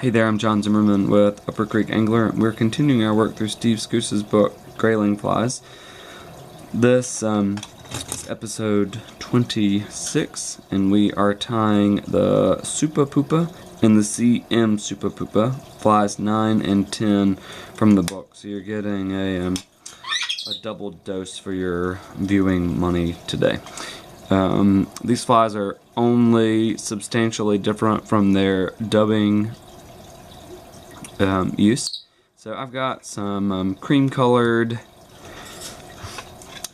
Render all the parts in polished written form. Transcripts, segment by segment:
Hey there, I'm John Zimmerman with Upper Creek Angler. We're continuing our work through Steve Skuce's book, Grayling Flies. This is episode 26, and we are tying the Supa Pupa and the CM Supa Pupa, flies 9 and 10 from the book. So you're getting a double dose for your viewing money today. These flies are only substantially different from their dubbing use. So I've got some cream colored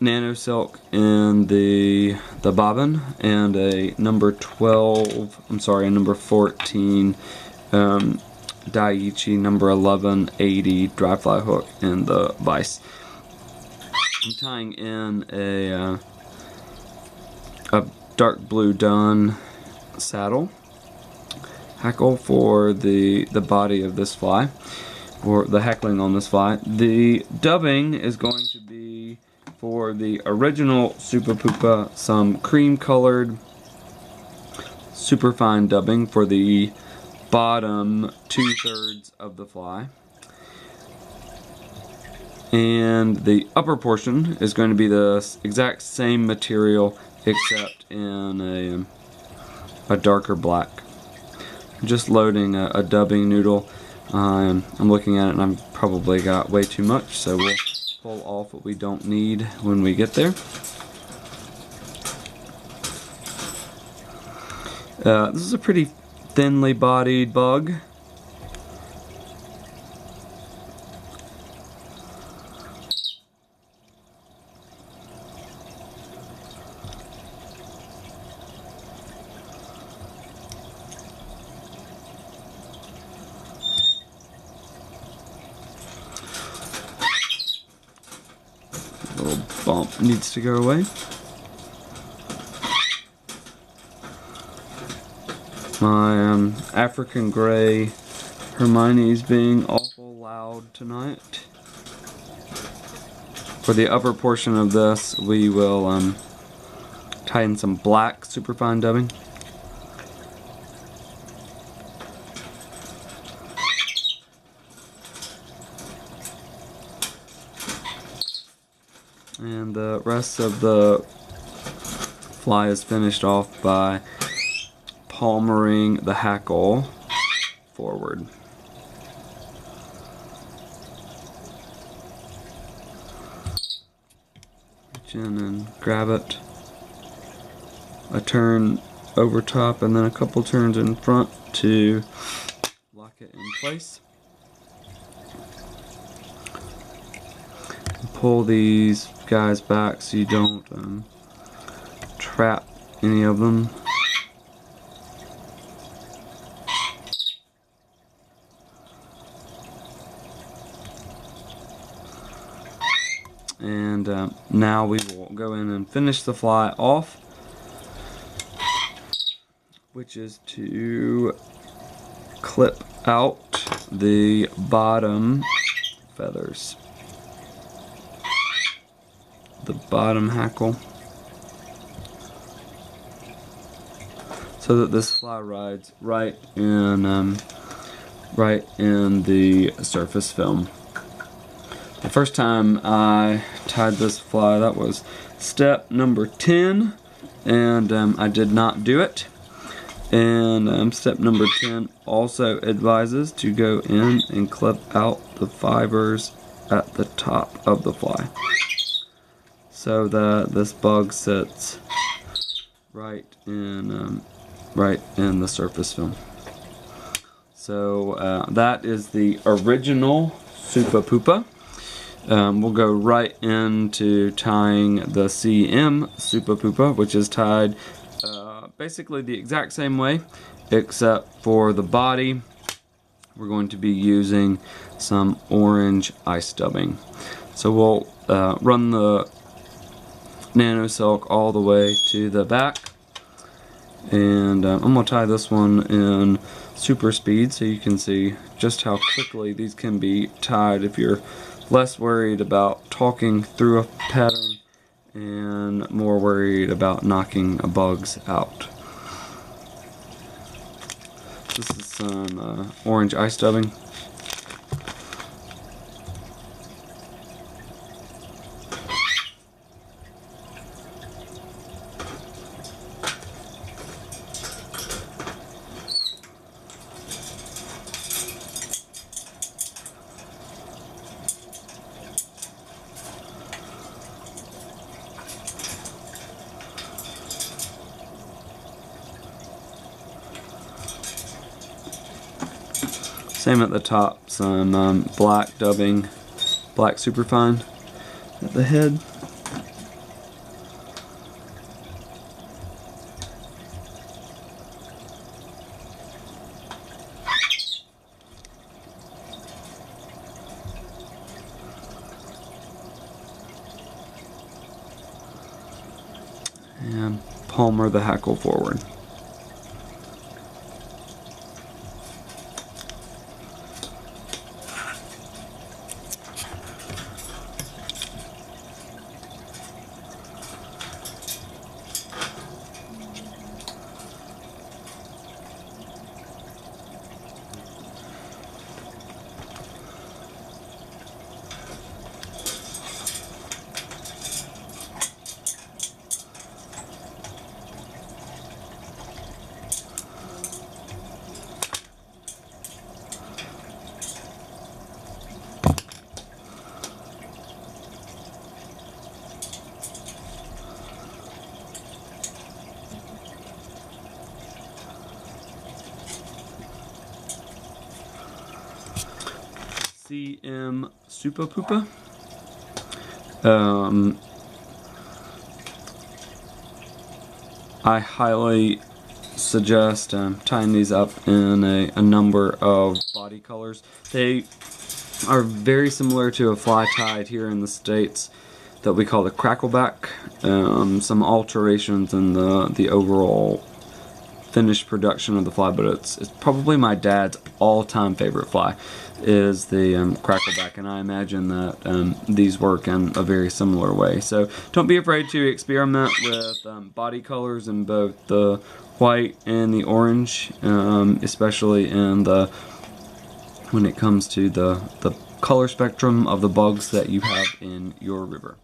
nano silk in the bobbin and a number 14 Daiichi number 1180 dry fly hook in the vise. I'm tying in a dark blue dun saddle hackle for the body of this fly, or the heckling on this fly. The dubbing is going to be for the original Supa Pupa, some cream colored super fine dubbing for the bottom 2/3 of the fly, and the upper portion is going to be the exact same material except in a darker black. Just loading a dubbing noodle. I'm looking at it and I've probably got way too much, so we'll pull off what we don't need when we get there. This is a pretty thinly bodied bug. Little bump needs to go away. My African gray Hermione's being awful loud tonight. For the upper portion of this, we will tie in some black superfine dubbing. And the rest of the fly is finished off by palmering the hackle forward. Reach in and grab it. A turn over top and then a couple turns in front to lock it in place. Pull these guys back so you don't trap any of them. And now we will go in and finish the fly off, which is to clip out the bottom feathers. The bottom hackle, so that this fly rides right in the surface film. The first time I tied this fly, that was step number 10, and I did not do it. And step number 10 also advises to go in and clip out the fibers at the top of the fly, so that this bug sits right in the surface film. So that is the original Supa Pupa. We'll go right into tying the CM Supa Pupa, which is tied basically the exact same way, except for the body we're going to be using some orange ice dubbing. So we'll run the nano silk all the way to the back, and I'm going to tie this one in super speed so you can see just how quickly these can be tied if you're less worried about talking through a pattern and more worried about knocking bugs out. This is some orange ice dubbing. Same at the top, some black dubbing, black superfine at the head. And palmer the hackle forward. Supa Pupa. I highly suggest tying these up in a number of body colors. They are very similar to a fly tied here in the States that we call the crackleback. Some alterations in the overall finished production of the fly, but it's probably my dad's all-time favorite fly is the crackleback, and I imagine that these work in a very similar way. So don't be afraid to experiment with body colors in both the white and the orange, especially in when it comes to the color spectrum of the bugs that you have in your river.